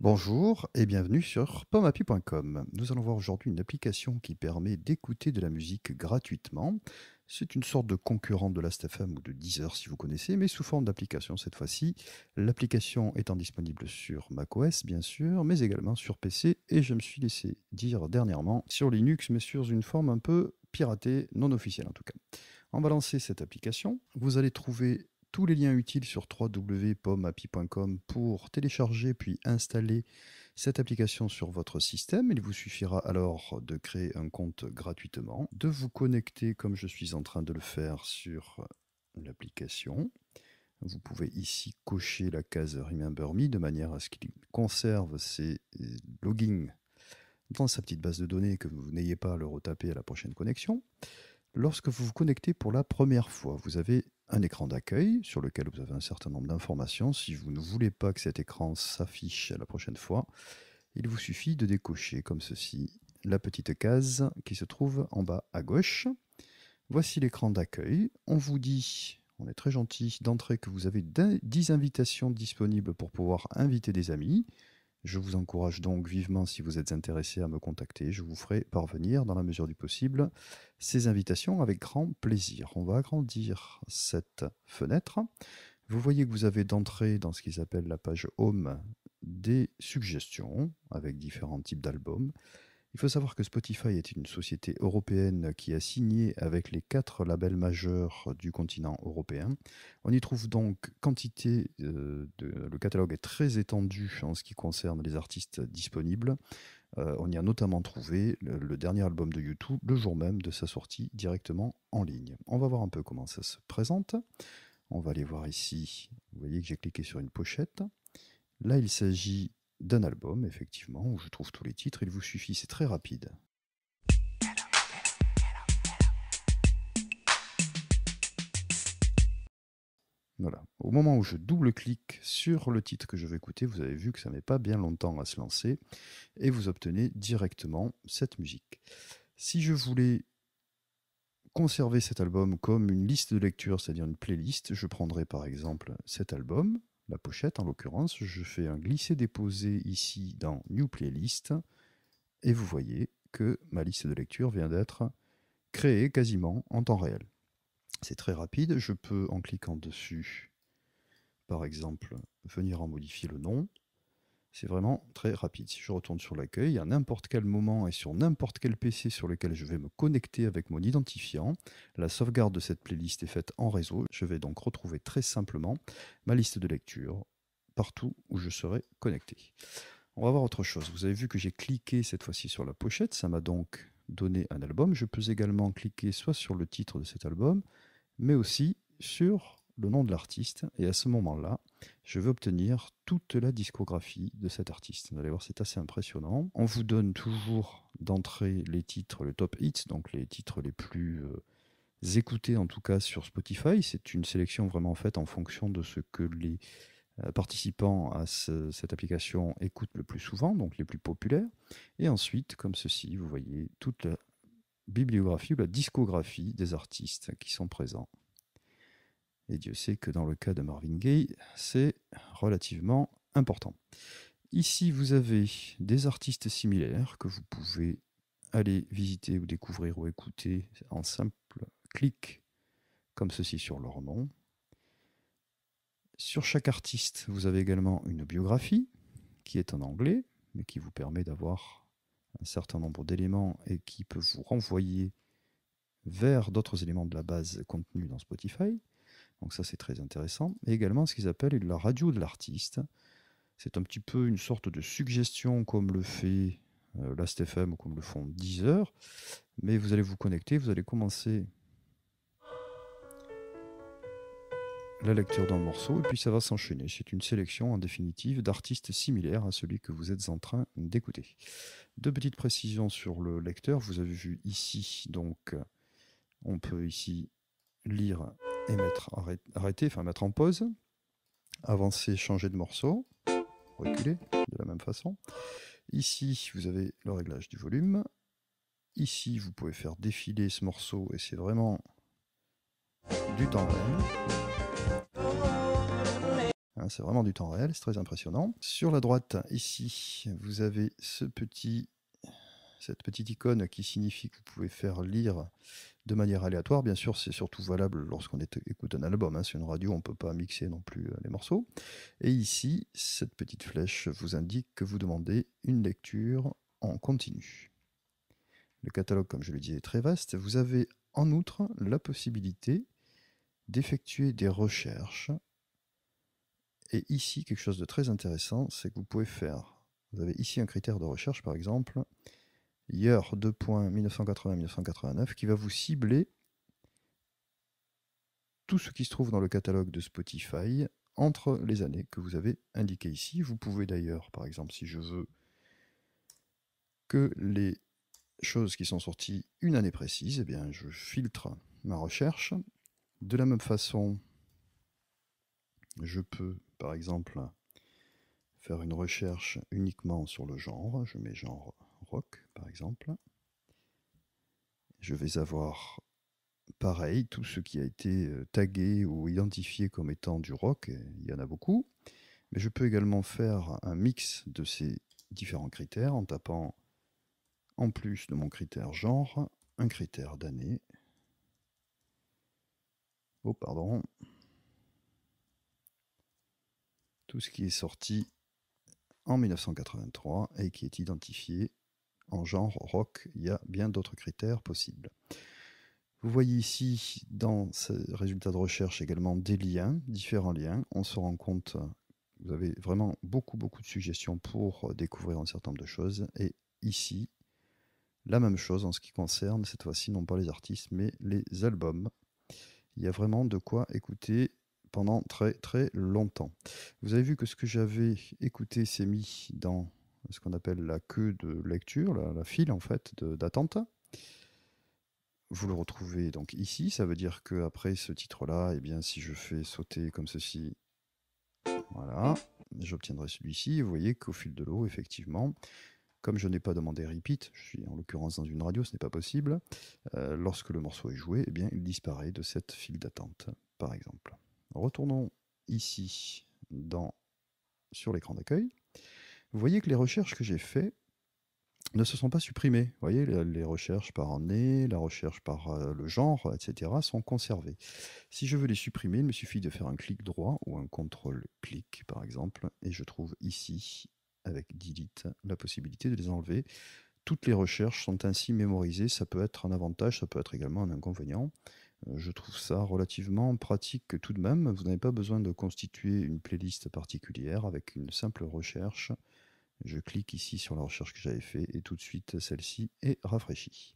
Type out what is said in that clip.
Bonjour et bienvenue sur pomapi.com. Nous allons voir aujourd'hui une application qui permet d'écouter de la musique gratuitement. C'est une sorte de concurrent de Last.fm ou de Deezer si vous connaissez, mais sous forme d'application cette fois-ci. L'application étant disponible sur macOS bien sûr, mais également sur PC et je me suis laissé dire dernièrement sur Linux, mais sur une forme un peu piratée, non officielle en tout cas. On va lancer cette application. Vous allez trouver tous les liens utiles sur www.pomapi.com pour télécharger puis installer cette application sur votre système. Il vous suffira alors de créer un compte gratuitement, de vous connecter comme je suis en train de le faire sur l'application. Vous pouvez ici cocher la case Remember Me de manière à ce qu'il conserve ses logins dans sa petite base de données et que vous n'ayez pas à le retaper à la prochaine connexion. Lorsque vous vous connectez pour la première fois, vous avez un écran d'accueil sur lequel vous avez un certain nombre d'informations. Si vous ne voulez pas que cet écran s'affiche la prochaine fois, il vous suffit de décocher comme ceci la petite case qui se trouve en bas à gauche. Voici l'écran d'accueil. On vous dit, on est très gentil, d'entrée que vous avez 10 invitations disponibles pour pouvoir inviter des amis. Je vous encourage donc vivement, si vous êtes intéressé, à me contacter. Je vous ferai parvenir, dans la mesure du possible, ces invitations avec grand plaisir. On va agrandir cette fenêtre. Vous voyez que vous avez d'entrée, dans ce qui s'appelle la page Home, des suggestions avec différents types d'albums. Il faut savoir que Spotify est une société européenne qui a signé avec les 4 labels majeurs du continent européen. On y trouve donc quantité, le catalogue est très étendu en ce qui concerne les artistes disponibles. On y a notamment trouvé le dernier album de U2 le jour même de sa sortie directement en ligne. On va voir un peu comment ça se présente. On va aller voir ici, vous voyez que j'ai cliqué sur une pochette. Là, il s'agit d'un album, effectivement, où je trouve tous les titres. Il vous suffit, c'est très rapide. Voilà. Au moment où je double-clique sur le titre que je vais écouter, vous avez vu que ça ne met pas bien longtemps à se lancer, et vous obtenez directement cette musique. Si je voulais conserver cet album comme une liste de lecture, c'est-à-dire une playlist, je prendrais par exemple cet album, la pochette en l'occurrence, je fais un glisser-déposer ici dans New Playlist, et vous voyez que ma liste de lecture vient d'être créée quasiment en temps réel. C'est très rapide, je peux en cliquant dessus, par exemple, venir en modifier le nom. C'est vraiment très rapide. Si je retourne sur l'accueil, à n'importe quel moment et sur n'importe quel PC sur lequel je vais me connecter avec mon identifiant, la sauvegarde de cette playlist est faite en réseau. Je vais donc retrouver très simplement ma liste de lecture partout où je serai connecté. On va voir autre chose. Vous avez vu que j'ai cliqué cette fois-ci sur la pochette. Ça m'a donc donné un album. Je peux également cliquer soit sur le titre de cet album, mais aussi sur le nom de l'artiste. Et à ce moment-là, je vais obtenir toute la discographie de cet artiste. Vous allez voir, c'est assez impressionnant. On vous donne toujours d'entrée les titres, le top hits, donc les titres les plus écoutés en tout cas sur Spotify. C'est une sélection vraiment faite en fonction de ce que les participants à cette application écoutent le plus souvent, donc les plus populaires. Et ensuite, comme ceci, vous voyez toute la bibliographie ou la discographie des artistes qui sont présents. Et Dieu sait que dans le cas de Marvin Gaye, c'est relativement important. Ici, vous avez des artistes similaires que vous pouvez aller visiter ou découvrir ou écouter en simple clic, comme ceci sur leur nom. Sur chaque artiste, vous avez également une biographie qui est en anglais, mais qui vous permet d'avoir un certain nombre d'éléments et qui peut vous renvoyer vers d'autres éléments de la base contenus dans Spotify. Donc ça, c'est très intéressant. Et également ce qu'ils appellent la radio de l'artiste. C'est un petit peu une sorte de suggestion comme le fait Last.fm ou comme le font Deezer. Mais vous allez vous connecter, vous allez commencer la lecture d'un morceau et puis ça va s'enchaîner. C'est une sélection en définitive d'artistes similaires à celui que vous êtes en train d'écouter. Deux petites précisions sur le lecteur. Vous avez vu ici, donc on peut ici lire et arrêter, enfin mettre en pause, avancer, changer de morceau, reculer de la même façon. Ici, vous avez le réglage du volume. Ici, vous pouvez faire défiler ce morceau et c'est vraiment du temps réel. Hein, c'est vraiment du temps réel, c'est très impressionnant. Sur la droite, ici, vous avez cette petite icône qui signifie que vous pouvez faire lire de manière aléatoire. Bien sûr, c'est surtout valable lorsqu'on écoute un album. Hein. Sur une radio, on ne peut pas mixer non plus les morceaux. Et ici, cette petite flèche vous indique que vous demandez une lecture en continu. Le catalogue, comme je le disais, est très vaste. Vous avez en outre la possibilité d'effectuer des recherches. Et ici, quelque chose de très intéressant, c'est que vous pouvez faire... Vous avez ici un critère de recherche, par exemple, Year 1980-1989, qui va vous cibler tout ce qui se trouve dans le catalogue de Spotify entre les années que vous avez indiquées ici. Vous pouvez d'ailleurs, par exemple, si je veux que les choses qui sont sorties une année précise, eh bien, je filtre ma recherche. De la même façon, je peux, par exemple, faire une recherche uniquement sur le genre. Je mets genre rock, par exemple. Je vais avoir, pareil, tout ce qui a été tagué ou identifié comme étant du rock. Il y en a beaucoup. Mais je peux également faire un mix de ces différents critères en tapant, en plus de mon critère genre, un critère d'année. Oh, pardon. Tout ce qui est sorti en 1983 et qui est identifié en genre rock. Il y a bien d'autres critères possibles. Vous voyez ici dans ce résultat de recherche également des liens, différents liens. On se rend compte, vous avez vraiment beaucoup de suggestions pour découvrir un certain nombre de choses. Et ici, la même chose en ce qui concerne, cette fois-ci, non pas les artistes, mais les albums. Il y a vraiment de quoi écouter pendant très longtemps. Vous avez vu que ce que j'avais écouté s'est mis dans ce qu'on appelle la queue de lecture, la file en fait d'attente. Vous le retrouvez donc ici, ça veut dire qu'après ce titre-là, eh bien, si je fais sauter comme ceci, voilà, j'obtiendrai celui-ci. Vous voyez qu'au fil de l'eau, effectivement, comme je n'ai pas demandé repeat, je suis en l'occurrence dans une radio, ce n'est pas possible, lorsque le morceau est joué, eh bien, il disparaît de cette file d'attente, par exemple. Retournons ici sur l'écran d'accueil. Vous voyez que les recherches que j'ai faites ne se sont pas supprimées. Vous voyez, les recherches par année, la recherche par le genre, etc. sont conservées. Si je veux les supprimer, il me suffit de faire un clic droit ou un contrôle-clic, par exemple, et je trouve ici, avec Delete, la possibilité de les enlever. Toutes les recherches sont ainsi mémorisées. Ça peut être un avantage, ça peut être également un inconvénient. Je trouve ça relativement pratique tout de même. Vous n'avez pas besoin de constituer une playlist particulière avec une simple recherche. Je clique ici sur la recherche que j'avais faite et tout de suite celle-ci est rafraîchie.